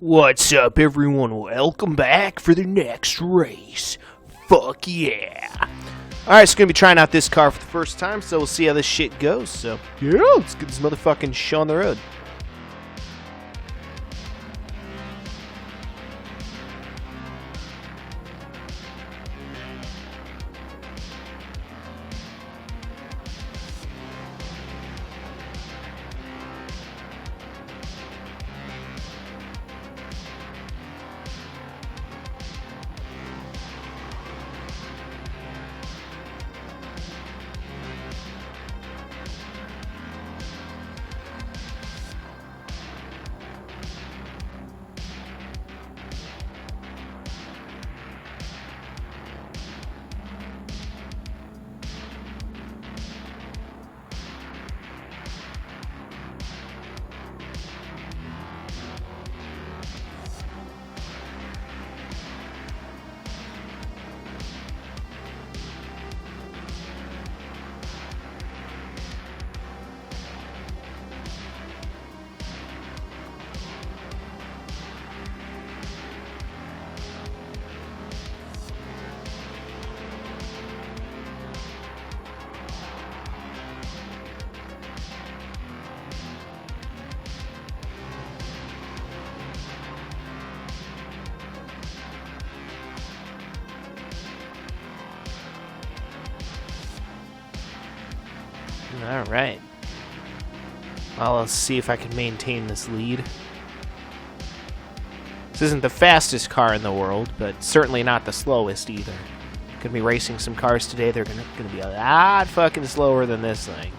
What's up, everyone? Welcome back for the next race. Fuck yeah. Alright, so gonna be trying out this car for the first time, so we'll see how this shit goes. So, yeah, let's get this motherfucking show on the road. Alright. Well, let's see if I can maintain this lead. This isn't the fastest car in the world, but certainly not the slowest either. Gonna be racing some cars today. They're gonna be a lot fucking slower than this thing.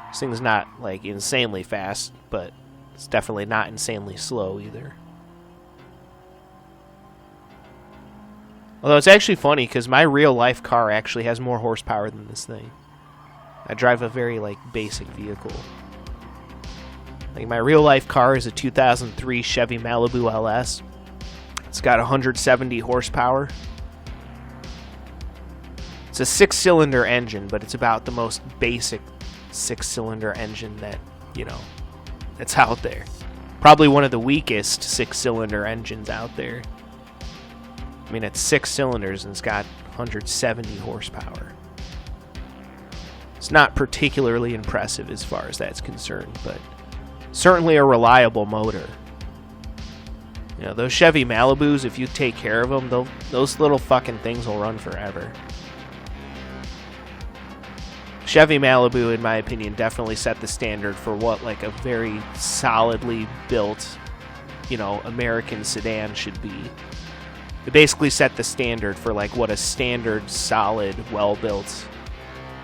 This thing's not, like, insanely fast, but it's definitely not insanely slow either. Although it's actually funny, because my real-life car actually has more horsepower than this thing. I drive a very, like, basic vehicle. Like, my real-life car is a 2003 Chevy Malibu LS. It's got 170 horsepower. It's a 6-cylinder engine, but it's about the most basic 6-cylinder engine that, you know, that's out there. Probably one of the weakest 6-cylinder engines out there. I mean, it's 6 cylinders and it's got 170 horsepower. It's not particularly impressive as far as that's concerned, but certainly a reliable motor. You know, those Chevy Malibus, if you take care of them, those little fucking things will run forever. Chevy Malibu, in my opinion, definitely set the standard for what, like, a very solidly built, you know, American sedan should be. It basically set the standard for, like, what a standard, solid, well-built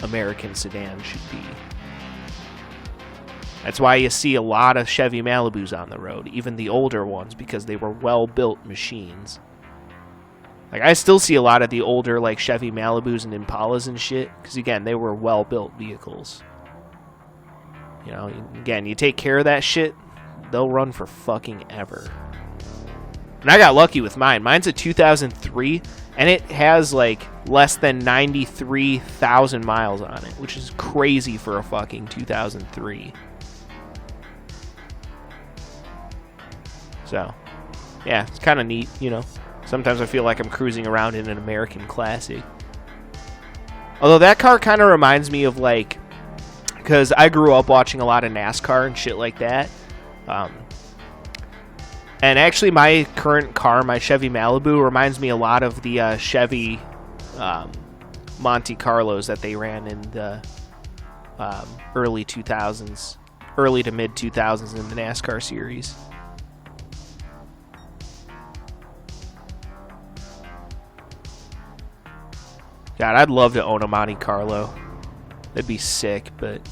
American sedan should be. That's why you see a lot of Chevy Malibus on the road, even the older ones, because they were well-built machines. Like, I still see a lot of the older, like, Chevy Malibus and Impalas and shit, because, again, they were well-built vehicles. You know, again, you take care of that shit, they'll run for fucking ever. And I got lucky with mine. Mine's a 2003, and it has, like, less than 93,000 miles on it, which is crazy for a fucking 2003. So, yeah, it's kind of neat, you know. Sometimes I feel like I'm cruising around in an American classic. Although that car kind of reminds me of, like, because I grew up watching a lot of NASCAR and shit like that. And actually, my current car, my Chevy Malibu, reminds me a lot of the Chevy Monte Carlos that they ran in the early 2000s, early to mid 2000s in the NASCAR series. God, I'd love to own a Monte Carlo. That'd be sick, but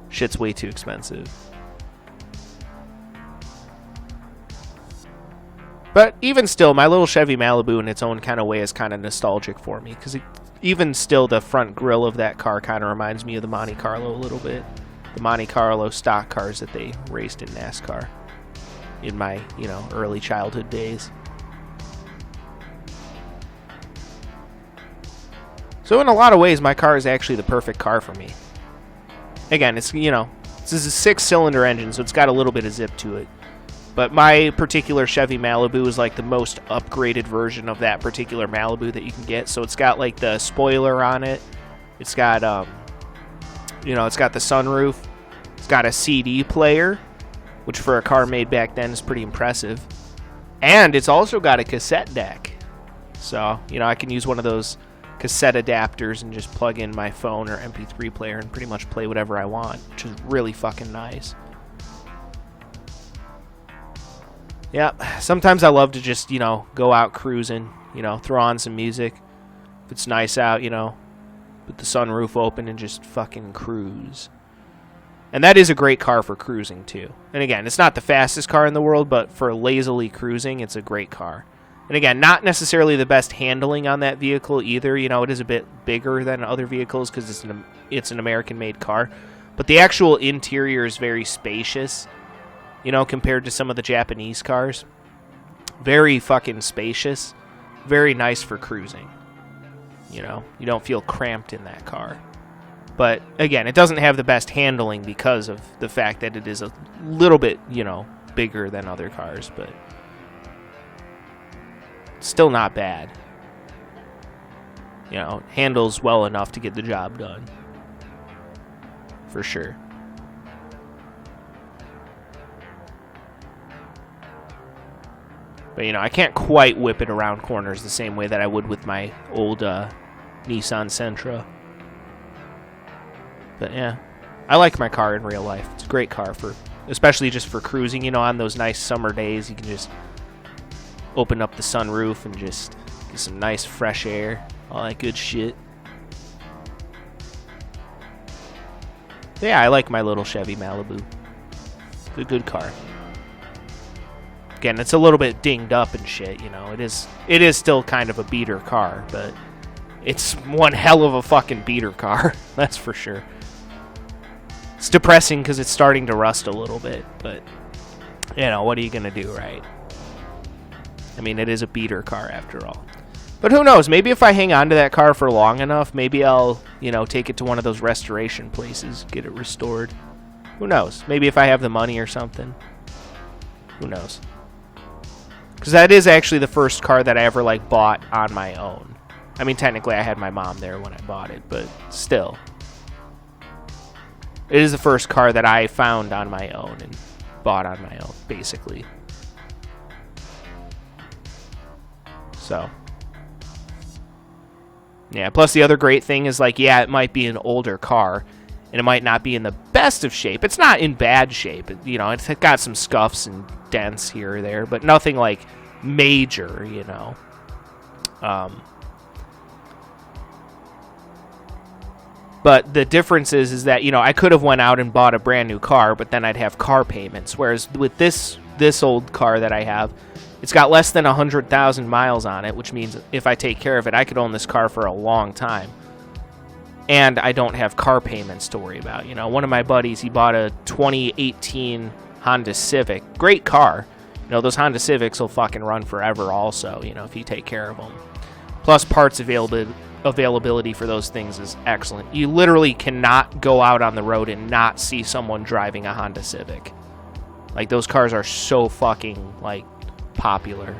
shit's way too expensive. But even still, my little Chevy Malibu in its own kind of way is kind of nostalgic for me, because even still, the front grille of that car kind of reminds me of the Monte Carlo a little bit. The Monte Carlo stock cars that they raced in NASCAR in my, you know, early childhood days. So in a lot of ways, my car is actually the perfect car for me. Again, it's, you know, This is a 6-cylinder engine, so it's got a little bit of zip to it. But my particular Chevy Malibu is like the most upgraded version of that particular Malibu that you can get. So it's got like the spoiler on it. It's got, you know, it's got the sunroof. It's got a CD player, which for a car made back then is pretty impressive. And it's also got a cassette deck. So, you know, I can use one of those cassette adapters and just plug in my phone or MP3 player and pretty much play whatever I want, which is really fucking nice. Yeah, sometimes I love to just, you know, go out cruising, you know, throw on some music. If it's nice out, you know, put the sunroof open and just fucking cruise. And that is a great car for cruising, too. And again, it's not the fastest car in the world, but for lazily cruising, it's a great car. And again, not necessarily the best handling on that vehicle either. You know, it is a bit bigger than other vehicles because it's an American-made car. But the actual interior is very spacious. You know, compared to some of the Japanese cars. Very fucking spacious. Very nice for cruising. You know, you don't feel cramped in that car. But, again, it doesn't have the best handling because of the fact that it is a little bit, you know, bigger than other cars. But still not bad. You know, handles well enough to get the job done. For sure. But, you know, I can't quite whip it around corners the same way that I would with my old Nissan Sentra. But, yeah, I like my car in real life. It's a great car, especially just for cruising. You know, on those nice summer days, you can just open up the sunroof and just get some nice fresh air. All that good shit. But yeah, I like my little Chevy Malibu. It's a good car. Again, it's a little bit dinged up and shit, you know. It is still kind of a beater car, but it's one hell of a fucking beater car. That's for sure. It's depressing because it's starting to rust a little bit, but, you know, what are you going to do, right? I mean, it is a beater car after all. But who knows? Maybe if I hang on to that car for long enough, maybe I'll, you know, take it to one of those restoration places, get it restored. Who knows? Maybe if I have the money or something. Who knows? Because that is actually the first car that I ever, like, bought on my own. I mean, technically, I had my mom there when I bought it, but still. It is the first car that I found on my own and bought on my own, basically. So. Yeah, plus the other great thing is, like, yeah, it might be an older car, and it might not be in the best of shape. It's not in bad shape. You know, it's got some scuffs and dents here or there, but nothing, like, major, you know. But the difference is that, you know, I could have went out and bought a brand new car, but then I'd have car payments. Whereas with this old car that I have, it's got less than 100,000 miles on it, which means if I take care of it, I could own this car for a long time. And I don't have car payments to worry about. You know, one of my buddies, he bought a 2018 Honda Civic. Great car. You know, those Honda Civics will fucking run forever also, you know, if you take care of them. Plus, parts availability for those things is excellent. You literally cannot go out on the road and not see someone driving a Honda Civic. Like, those cars are so fucking, like, popular.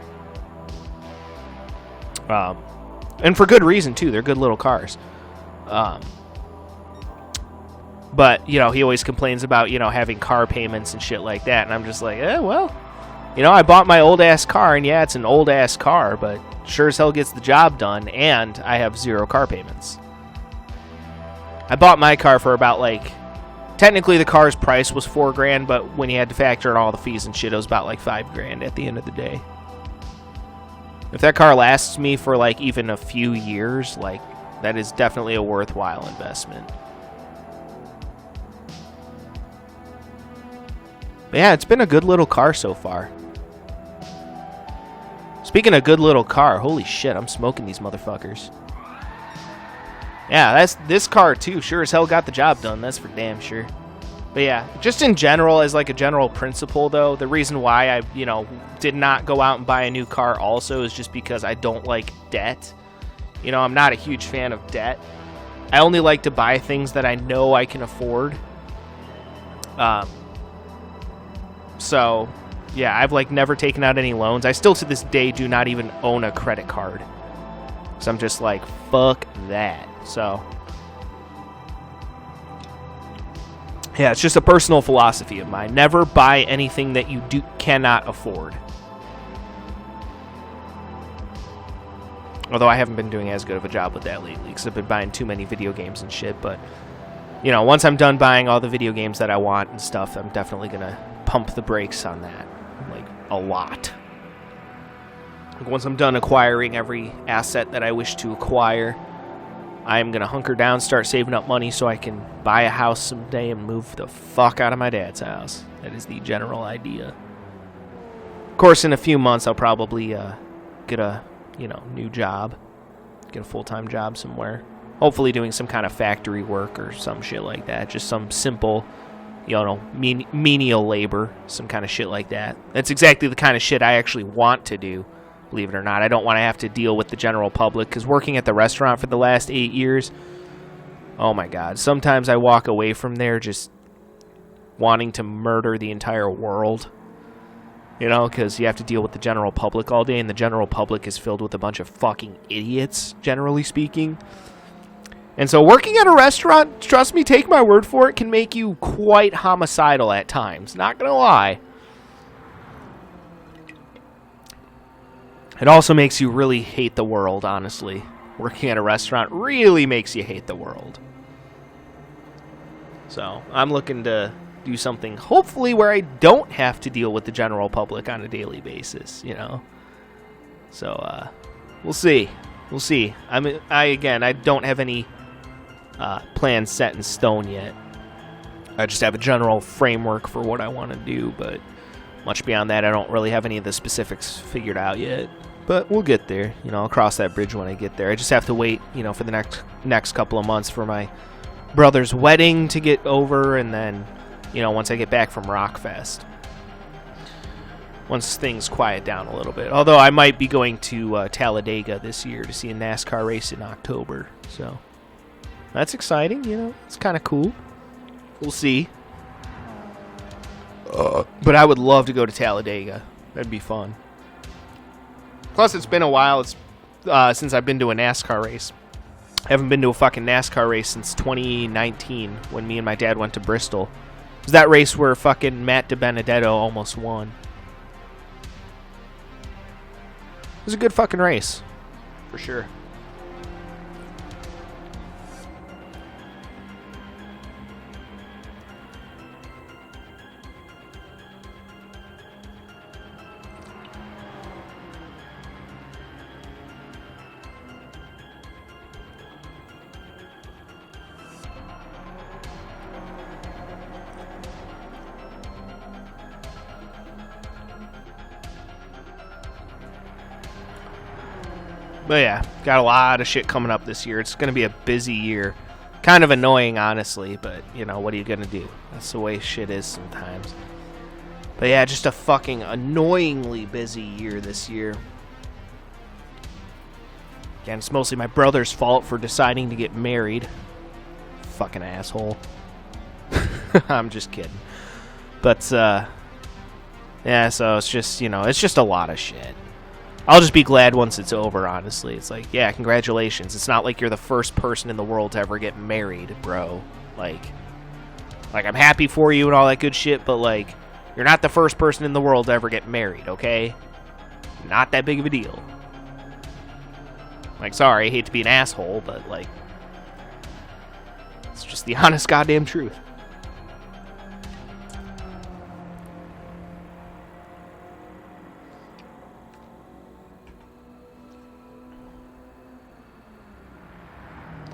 And for good reason, too. They're good little cars. But, you know, he always complains about, you know, having car payments and shit like that. And I'm just like, well, you know, I bought my old-ass car, and yeah, it's an old-ass car, but sure as hell gets the job done, and I have 0 car payments. I bought my car for about, like, technically the car's price was $4,000, but when you had to factor in all the fees and shit, it was about, like, $5,000 at the end of the day. If that car lasts me for, like, even a few years, like, that is definitely a worthwhile investment. But yeah, it's been a good little car so far. Speaking of good little car, holy shit, I'm smoking these motherfuckers. Yeah, that's this car too. Sure as hell got the job done. That's for damn sure. But yeah, just in general, as like a general principle though, the reason why I, you know, did not go out and buy a new car also is just because I don't like debt. You know, I'm not a huge fan of debt. I only like to buy things that I know I can afford. So, yeah, I've like never taken out any loans. I still to this day do not even own a credit card. So I'm just like, fuck that. So, yeah, it's just a personal philosophy of mine. Never buy anything that you cannot afford. Although I haven't been doing as good of a job with that lately because I've been buying too many video games and shit. But, you know, once I'm done buying all the video games that I want and stuff, I'm definitely going to pump the brakes on that. Like, a lot. Once I'm done acquiring every asset that I wish to acquire, I am going to hunker down, start saving up money so I can buy a house someday and move the fuck out of my dad's house. That is the general idea. Of course, in a few months, I'll probably get a, you know, new job. Get a full-time job somewhere. Hopefully doing some kind of factory work or some shit like that. Just some simple, you know, menial labor. Some kind of shit like that. That's exactly the kind of shit I actually want to do. Believe it or not, I don't want to have to deal with the general public, because working at the restaurant for the last 8 years, oh my god, sometimes I walk away from there just wanting to murder the entire world, you know, because you have to deal with the general public all day, and the general public is filled with a bunch of fucking idiots, generally speaking. And so working at a restaurant, trust me, take my word for it, can make you quite homicidal at times, not gonna lie. It also makes you really hate the world, honestly. Working at a restaurant really makes you hate the world. So, I'm looking to do something, hopefully, where I don't have to deal with the general public on a daily basis, you know? So, we'll see. We'll see. I don't have any plans set in stone yet. I just have a general framework for what I want to do, but much beyond that, I don't really have any of the specifics figured out yet. But we'll get there. You know, I'll cross that bridge when I get there. I just have to wait, you know, for the next couple of months for my brother's wedding to get over, and then, you know, once I get back from Rockfest. Once things quiet down a little bit. Although I might be going to Talladega this year to see a NASCAR race in October. So, that's exciting, you know. It's kind of cool. We'll see. But I would love to go to Talladega. That'd be fun. Plus, it's been a while since I've been to a NASCAR race. I haven't been to a fucking NASCAR race since 2019 when me and my dad went to Bristol. It was that race where fucking Matt DiBenedetto almost won. It was a good fucking race. For sure. But yeah, got a lot of shit coming up this year. It's going to be a busy year. Kind of annoying, honestly, but, you know, what are you going to do? That's the way shit is sometimes. But yeah, just a fucking annoyingly busy year this year. Again, it's mostly my brother's fault for deciding to get married. Fucking asshole. I'm just kidding. But, yeah, so it's just, you know, it's just a lot of shit. I'll just be glad once it's over, honestly. It's like, yeah, congratulations. It's not like you're the first person in the world to ever get married, bro. Like, I'm happy for you and all that good shit, but, like, you're not the first person in the world to ever get married, okay? Not that big of a deal. Like, sorry, I hate to be an asshole, but, like, it's just the honest goddamn truth.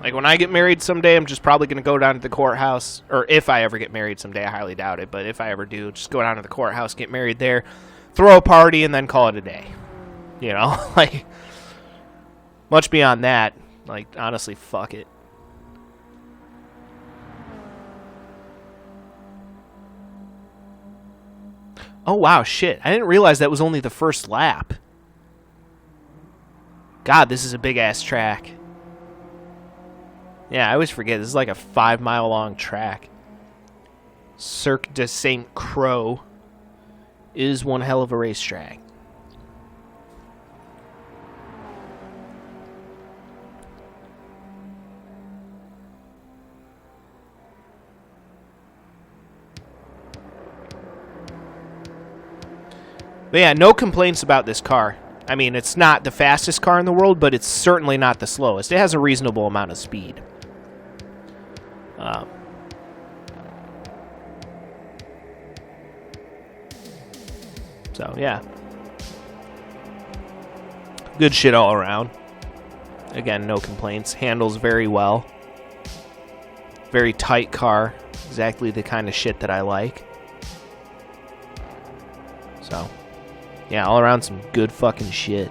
Like, when I get married someday, I'm just probably going to go down to the courthouse. Or if I ever get married someday, I highly doubt it. But if I ever do, just go down to the courthouse, get married there, throw a party, and then call it a day. You know? Like, much beyond that, like, honestly, fuck it. Oh, wow, shit. I didn't realize that was only the first lap. God, this is a big-ass track. Yeah, I always forget. This is like a 5-mile long track. Cirque de Saint Croix is one hell of a racetrack. But yeah, no complaints about this car. I mean, it's not the fastest car in the world, but it's certainly not the slowest. It has a reasonable amount of speed. So, yeah. Good shit all around. Again, no complaints. Handles very well. Very tight car. Exactly the kind of shit that I like. So, yeah, all around some good fucking shit.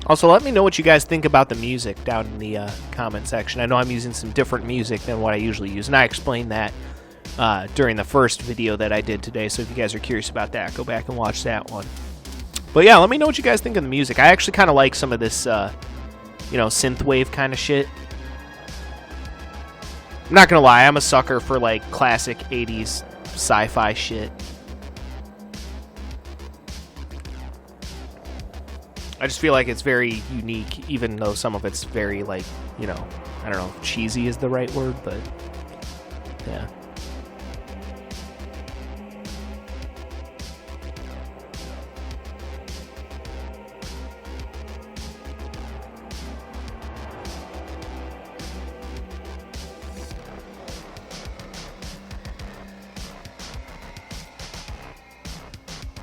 Also, let me know what you guys think about the music down in the comment section. I know I'm using some different music than what I usually use, and I explained that during the first video that I did today, so if you guys are curious about that, go back and watch that one. But yeah, let me know what you guys think of the music. I actually kind of like some of this, you know, synthwave kind of shit. I'm not gonna lie, I'm a sucker for, like, classic 80s sci-fi shit. I just feel like it's very unique, even though some of it's very, like, you know, I don't know if cheesy is the right word, but yeah.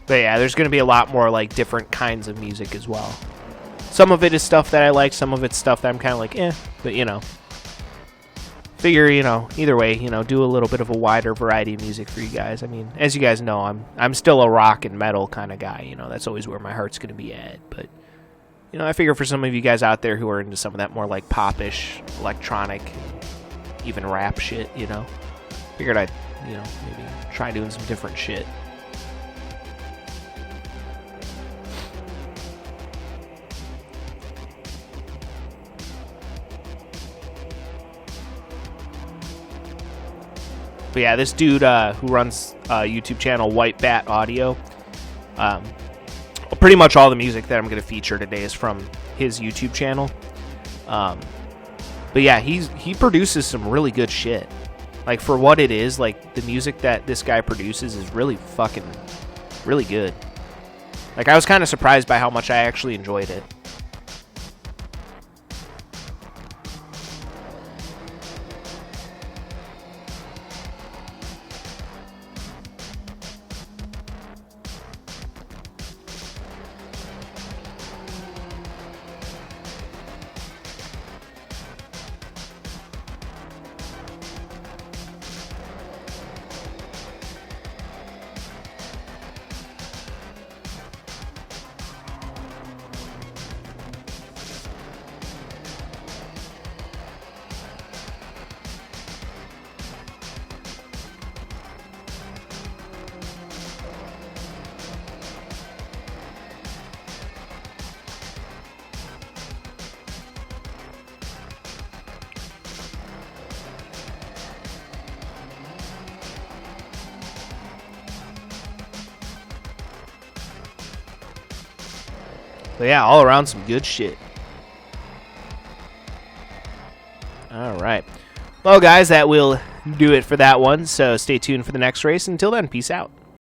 But yeah, there's going to be a lot more, like, different kinds of music as well. Some of it is stuff that I like, some of it's stuff that I'm kind of like, eh, but, you know. Figure, you know, either way, you know, do a little bit of a wider variety of music for you guys. I mean, as you guys know, I'm still a rock and metal kind of guy, you know, that's always where my heart's going to be at. But, you know, I figure for some of you guys out there who are into some of that more, like, pop-ish, electronic, even rap shit, you know, figured I'd, you know, maybe try doing some different shit. But yeah, this dude who runs YouTube channel White Bat Audio, pretty much all the music that I'm going to feature today is from his YouTube channel. But yeah, he produces some really good shit. Like, for what it is, like, the music that this guy produces is really fucking, really good. Like, I was kind of surprised by how much I actually enjoyed it. But yeah, all around some good shit. Alright. Well, guys, that will do it for that one. So stay tuned for the next race. Until then, peace out.